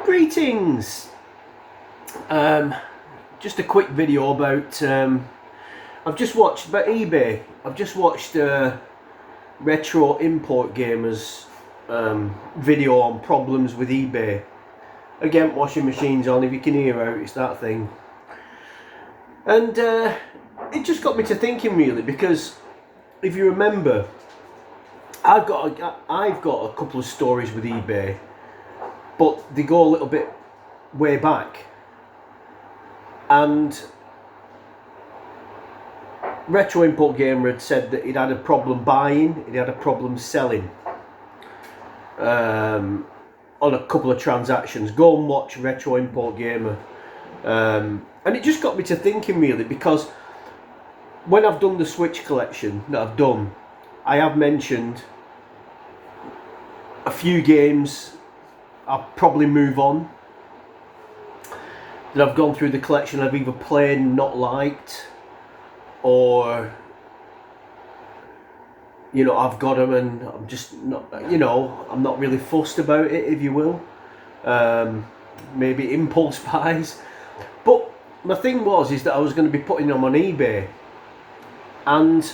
Greetings! Just a quick video about, I've just watched about eBay. I've just watched Retro Import Gamers video on problems with eBay. Again, washing machines on, if you can hear out, it's that thing. And it just got me to thinking really, because if you remember, I've got a couple of stories with eBay, but they go a little bit way back. And Retro Import Gamer had said that he'd had a problem buying, he'd had a problem selling on a couple of transactions. Go and watch Retro Import Gamer. And it just got me to thinking really, because when I've done the Switch collection that I've done, I have mentioned a few games I'll probably move on, that I've gone through the collection I've either played and not liked, or I've got them and I'm just not, I'm not really fussed about it, if you will. Maybe impulse buys. But my thing is that I was going to be putting them on eBay, and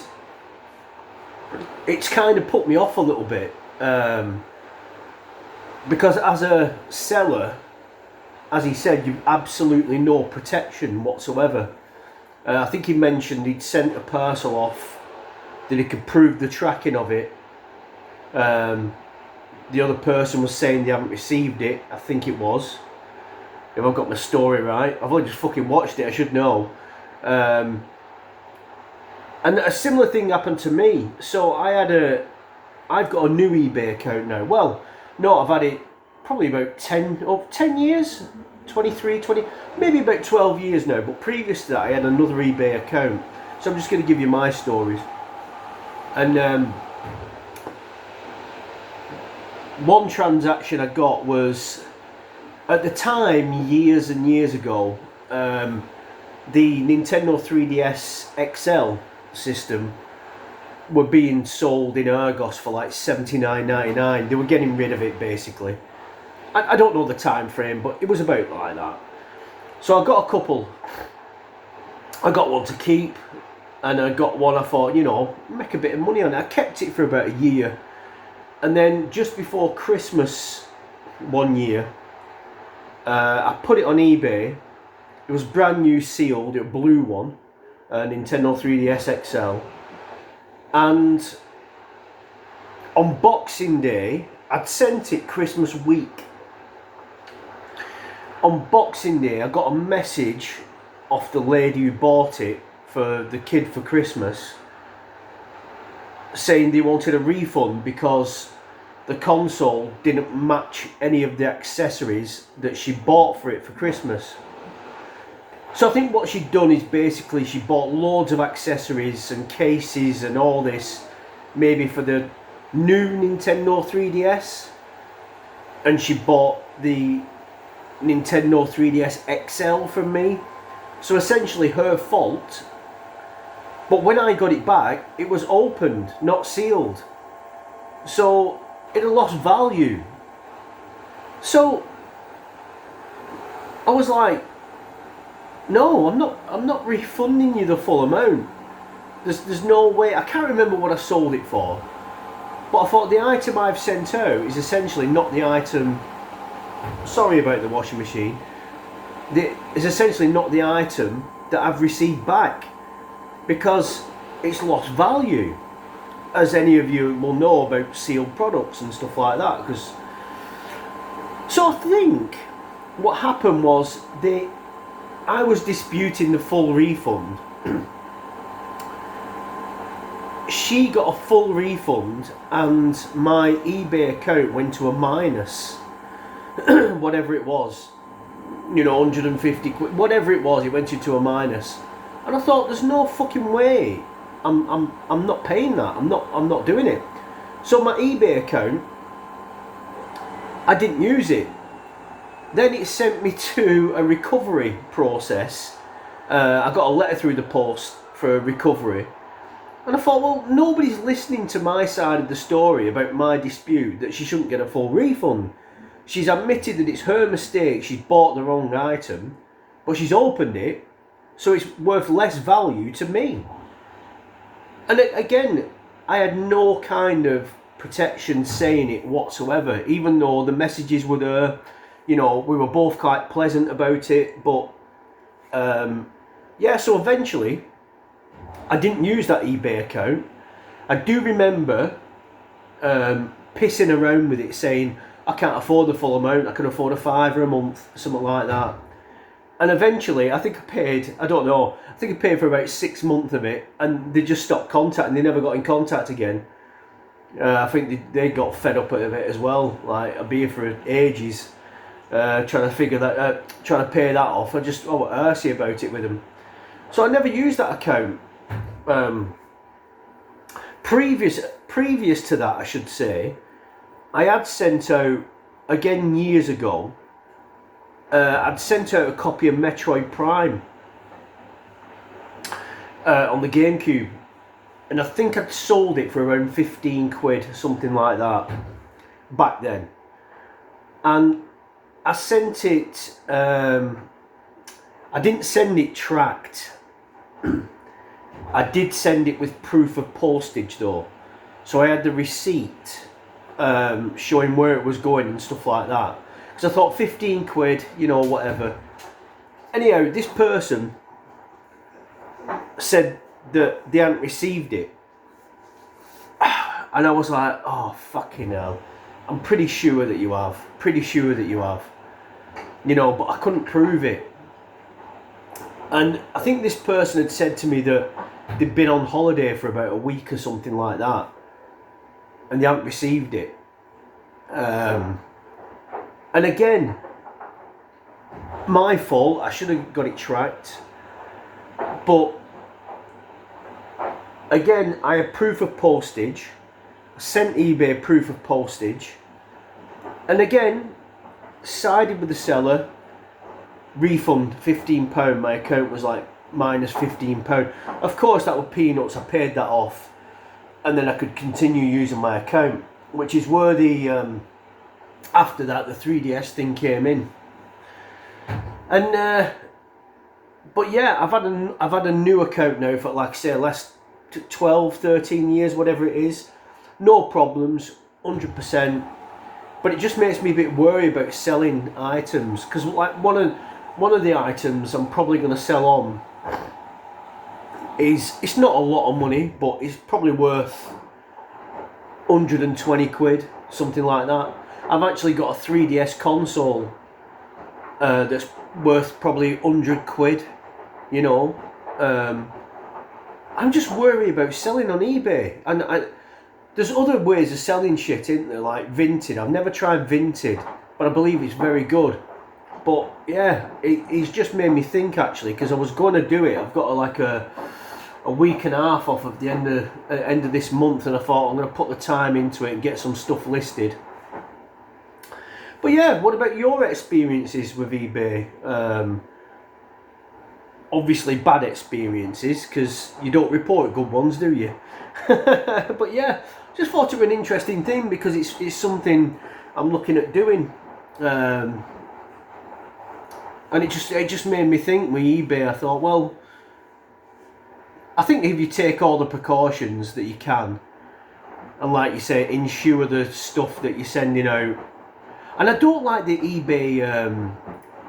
it's kind of put me off a little bit, because as a seller, as he said, you've absolutely no protection whatsoever. I think he mentioned he'd sent a parcel off, that he could prove the tracking of it. The other person was saying they haven't received it, I think it was, if I've got my story right. I've only just fucking watched it, I should know. And a similar thing happened to me. So I've got a new eBay account now. Well, no, I've had it probably about 10 years, 23, 20, maybe about 12 years now. But previous to that, I had another eBay account. So I'm just going to give you my stories. And one transaction I got was, at the time, years and years ago, the Nintendo 3DS XL system were being sold in Argos for like $79.99. They were getting rid of it basically. I don't know the time frame, but it was about like that. So I got a couple. I got one to keep, and I got one I thought, make a bit of money on it. I kept it for about a year, and then just before Christmas one year, I put it on eBay. It was brand new, sealed, a blue one, Nintendo 3DS XL. And on Boxing Day, I'd sent it Christmas week. On Boxing Day, I got a message off the lady who bought it for the kid for Christmas, saying they wanted a refund because the console didn't match any of the accessories that she bought for it for Christmas. So I think what she'd done is basically she bought loads of accessories and cases and all this, maybe for the new Nintendo 3DS, and she bought the Nintendo 3DS XL from me. So essentially her fault. But when I got it back, it was opened, not sealed. So it had lost value. So I was like, no, I'm not refunding you the full amount. There's no way. I can't remember what I sold it for, but I thought the item I've sent out is essentially not the item. Sorry about the washing machine. Is essentially not the item that I've received back, because it's lost value, as any of you will know about sealed products and stuff like that. So I think what happened was I was disputing the full refund. She got a full refund, and my eBay account went to a minus. Whatever it was, 150 quid, whatever it was, it went into a minus. And I thought, there's no fucking way I'm not paying that. I'm not doing it. So my eBay account, I didn't use it. Then it sent me to a recovery process. I got a letter through the post for a recovery. And I thought, well, nobody's listening to my side of the story about my dispute that she shouldn't get a full refund. She's admitted that it's her mistake, she's bought the wrong item, but she's opened it, so it's worth less value to me. And again, I had no kind of protection saying it whatsoever, even though the messages were there. You know, we were both quite pleasant about it, but yeah, so eventually I didn't use that eBay account. I do remember pissing around with it, saying I can't afford the full amount, I can afford a £5 a month, something like that. And eventually, I think I paid, I don't know, I think I paid for about 6 months of it, and they just stopped contacting, they never got in contact again. I think they got fed up of it as well. Like, I'd be here for ages trying to figure that, trying to pay that off. I just arsey about it with them. So I never used that account. Previous to that, I should say, I had sent out, again years ago, I'd sent out a copy of Metroid Prime on the GameCube, and I think I'd sold it for around 15 quid, something like that, back then. And I sent it, I didn't send it tracked. I did send it with proof of postage though, so I had the receipt showing where it was going and stuff like that, because I thought 15 quid, you know, whatever. Anyhow, this person said that they hadn't received it, and I was like, oh fucking hell, I'm pretty sure that you have, you know, but I couldn't prove it. And I think this person had said to me that they'd been on holiday for about a week or something like that, and they haven't received it. And again, my fault, I should have got it tracked. But again, I had proof of postage. I sent eBay proof of postage. And again, sided with the seller. Refund £15. My account was like minus £15. Of course, that were peanuts. I paid that off, and then I could continue using my account, which is where the after that the 3DS thing came in. And but yeah, I've had a new account now for, like I say, last 12, 13 years, whatever it is. No problems, 100%. But it just makes me a bit worried about selling items, because like one of the items I'm probably going to sell on is, it's not a lot of money, but it's probably worth 120 quid, something like that. I've actually got a 3DS console that's worth probably 100 quid, you know. I'm just worried about selling on eBay, and there's other ways of selling shit, isn't there, like Vinted. I've never tried Vinted, but I believe it's very good. But yeah, it's just made me think, actually, because I was going to do it. I've got like a week and a half off at the end of this month, and I thought I'm going to put the time into it and get some stuff listed. But yeah, what about your experiences with eBay? Obviously bad experiences, because you don't report good ones, do you? But yeah, just thought it was an interesting thing, because it's something I'm looking at doing. And it just made me think with eBay. I thought, well, I think if you take all the precautions that you can, and like you say, insure the stuff that you're sending out. And I don't like the eBay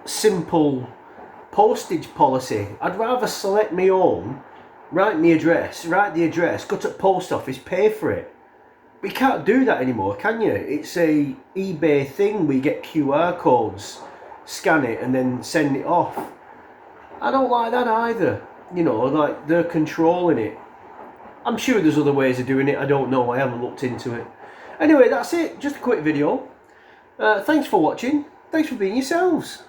simple postage policy. I'd rather select my own, write the address, go to the post office, pay for it. But you can't do that anymore, can you? It's a eBay thing where you get QR codes, scan it and then send it off. I don't like that either. You know, like they're controlling it. I'm sure there's other ways of doing it. I don't know. I haven't looked into it. Anyway, that's it. Just a quick video. Thanks for watching. Thanks for being yourselves.